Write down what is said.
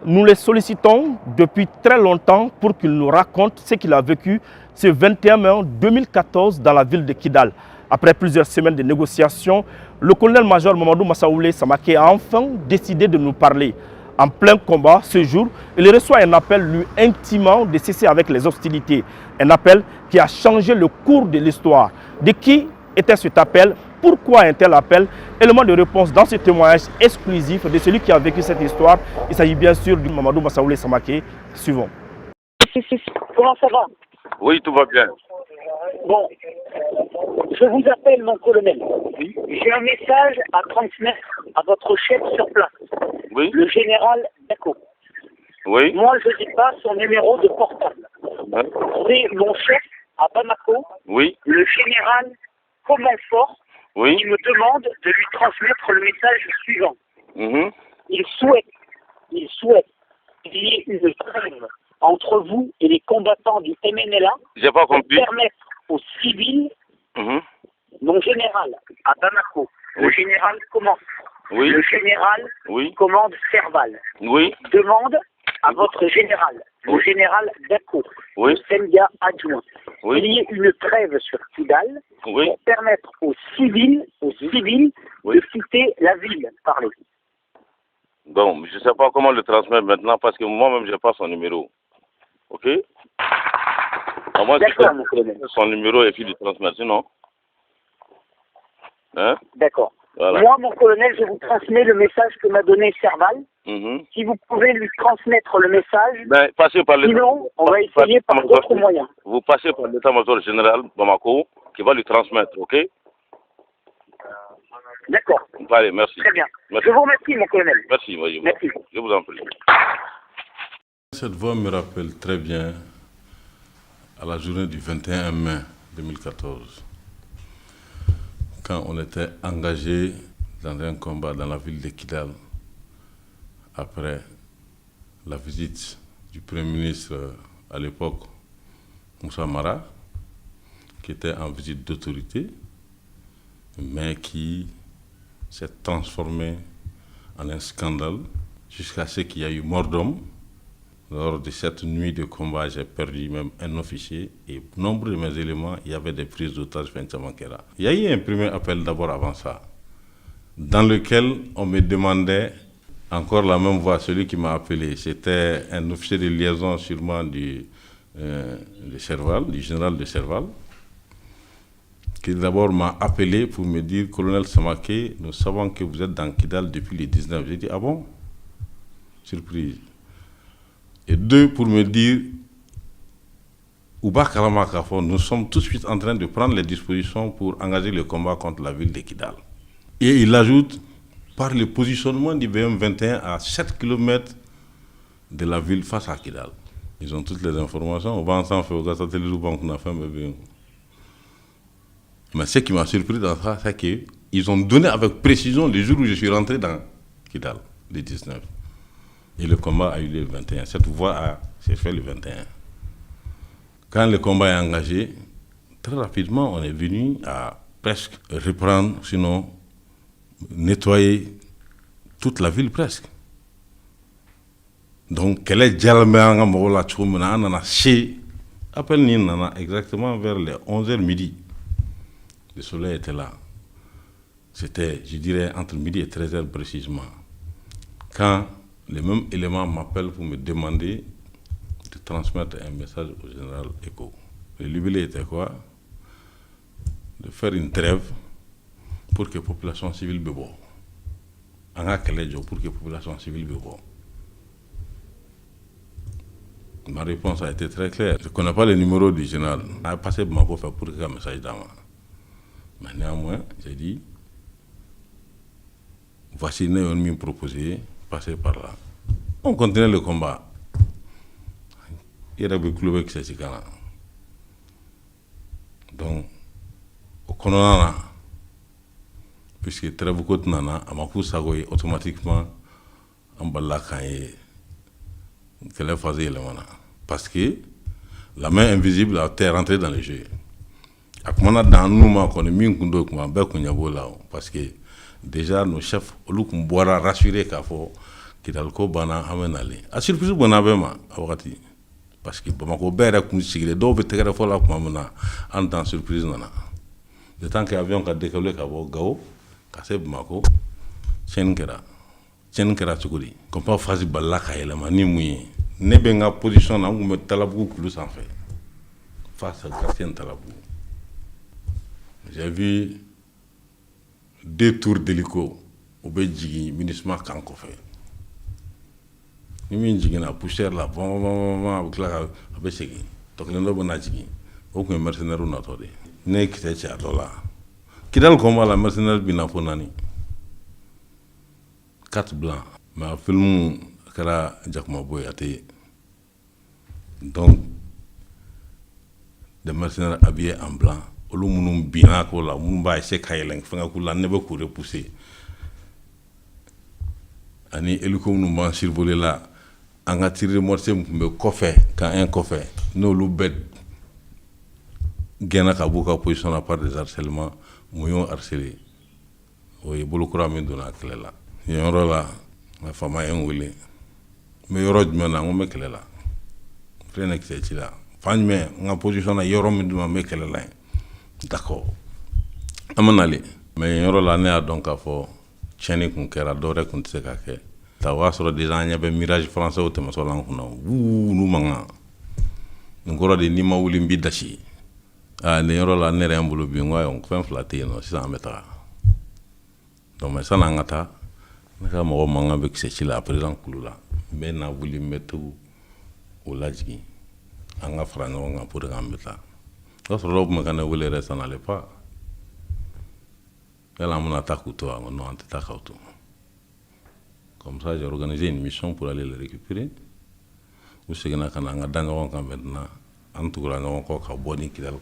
Nous les sollicitons depuis très longtemps pour qu'ils nous racontent ce qu'il a vécu ce 21 mai 2014 dans la ville de Kidal. Après plusieurs semaines de négociations, le colonel-major Mamadou Massaoulé Samaké a enfin décidé de nous parler. En plein combat, ce jour, il reçoit un appel lui intimant de cesser avec les hostilités. Un appel qui a changé le cours de l'histoire. De qui était cet appel? Pourquoi un tel appel? Élément de réponse dans ce témoignage exclusif de celui qui a vécu cette histoire. Il s'agit bien sûr du Mamadou Massaoulé Samaké. Suivons. Comment ça va? Oui, tout va bien. Bon, je vous appelle mon colonel. Oui. J'ai un message à transmettre à votre chef sur place, Oui. le général Dako. Oui. Moi, je n'ai pas son numéro de portable. Hein? C'est mon chef à Bamako, Oui. le général Comonfort, Oui. qui me demande de lui transmettre le message suivant. Mhm. Il souhaite qu'il y ait une trêve entre vous et les combattants du MNLA J'ai pas pour compris. permettre aux civils, Mhm. mon général à Bamako, le Oui. général Command, Oui. le général Oui. commande Serval, Oui. demande à votre général, le Oui. général Dako, Oui. le Senga adjoint, Oui. qu'il y ait une trêve sur Kidal Oui. pour permettre aux civils Oui. de quitter la ville. Parlez. Bon, je sais pas comment le transmettre maintenant parce que moi-même, j'ai pas son numéro. Ok? À moi, D'accord, mon colonel. son numéro et puis le transmettre, sinon. Hein? D'accord. Voilà. Moi, mon colonel, je vous transmets le message que m'a donné Serval. Mhm. Si vous pouvez lui transmettre le message, Ben, passez par sinon, on va essayer par d'autres moyens. Vous passez par l'état-major général Bamako qui va lui transmettre, ok? D'accord. Allez, merci. Très bien. Merci. Je vous remercie, mon colonel. Merci, voyez. Merci. Je vous en prie. Cette voix me rappelle très bien à la journée du 21 mai 2014, quand on était engagé dans un combat dans la ville de Kidal, après la visite du Premier ministre à l'époque, Moussa Mara, qui était en visite d'autorité, mais qui s'est transformé en un scandale jusqu'à ce qu'il y ait eu mort d'homme. Lors de cette nuit de combat, j'ai perdu même un officier et nombre de mes éléments, il y avait des prises d'otages Fentamankera. Il y a eu un premier appel d'abord avant ça, dans lequel on me demandait, encore la même voix, celui qui m'a appelé, c'était un officier de liaison sûrement de Serval, du général de Serval, qui d'abord m'a appelé pour me dire, colonel Samaké, nous savons que vous êtes dans Kidal depuis le 19. J'ai dit, ah bon? Surprise. Et deux, pour me dire, Ouba Karamakafo, nous sommes tout de suite en train de prendre les dispositions pour engager le combat contre la ville de Kidal. Et il ajoute, par le positionnement du BM21 à 7 km de la ville face à Kidal. Ils ont toutes les informations. On va ensemble faire au Gassatelou Banque, on a fait un bébé. Mais ce qui m'a surpris dans ça, c'est qu'ils ont donné avec précision le jour où je suis rentré dans Kidal, le 19. Et le combat a eu lieu le 21. Cette voie s'est faite le 21. Quand le combat est engagé, très rapidement, on est venu à presque reprendre, sinon nettoyer toute la ville presque. Donc, quel est Djalmanga Mola Tchoumena, NanaChé, appelle Nina exactement vers les 11h midi. Le soleil était là. C'était, je dirais, entre midi et 13h précisément. Quand les mêmes éléments m'appellent pour me demander de transmettre un message au général Eko. Le libellé était quoi? De faire une trêve pour que la population civile bebo. Pour que la population civile bebo. Ma réponse a été très claire. Je ne connais pas le numéro du général. On a passé ma pour faire pour que un message dans moi. Mais néanmoins, j'ai dit, voici une me proposé, passer par là. On continue le combat. Il y a des clubs qui sont là. Donc, au Kononana, puisque très beaucoup de nana, à ma coup, ça automatiquement, en bas qu'elle est phasée le mana. Parce que la main invisible a été rentrée dans le jeu. Dans nous, parce que déjà, nos chefs, nous rassurés Kidal ko bana amenali a surprise bona bema awati parce que Bamako bere kun sigile do be tegere fo la kuma mena en temps surprise nana de temps que avion ka décoller ka bo Gao ka se Bamako chen kera chukuri comme pas fazi balla ka elema ni muyi ne be nga position na ngum talabu kulu sans fait face à Gatien Talabou. J'ai vu 2 tours d'hélico au Bédjigi, ministre Kanko fait. Ni jigina poussière là, bon, avec segui. Donc le noble n'a jigi. Aucun mercenaire ou n'a tordé. Ne quitte chez Atola. Kidal combat la mercenaire binafonani. 4 blancs. Mais un film kara Jack Maboy a été. Donc, des mercenaires habillés en blanc. Olu munum bina ko la mun ba ese kayelen fanga ko la ne ba ko repousser ani eliko nu man survoler la anga tirer morceau mbe kofé quand un kofé no lu bet gena ka buka position à part des harcèlements moyon harcelé o bolu kura min dona kelela yoro la ma fama en wuli me yoro jmena ngome kelela frene ke tila fanyme nga position na yoro min duma me kelela. D'accord. Amanali. Mais yoro la ne a donc à fo cheni kun kera dore kun tse ka ke. Ta wa soro déjà nya be mirage français o te maso lan kuna. Nu manga. Ngoro de ni ma wuli mbi dashi. Ne yoro la ne rembulu bi ngwa on fen flaté no si meta. Donc mais ça nangata. Naka mo manga be kse chila président kulula. Mais na wuli metu o lajigi. Anga franga nga pour ngambeta. Lorsque l'homme me voulait rester n'allait pas. Elle a mon attaque ou toi, mon attaque ou toi. Comme ça, j'ai organisé une mission pour aller le récupérer. Ou c'est que nous avons maintenant, en tout cas, nous avons encore un bon équilibre.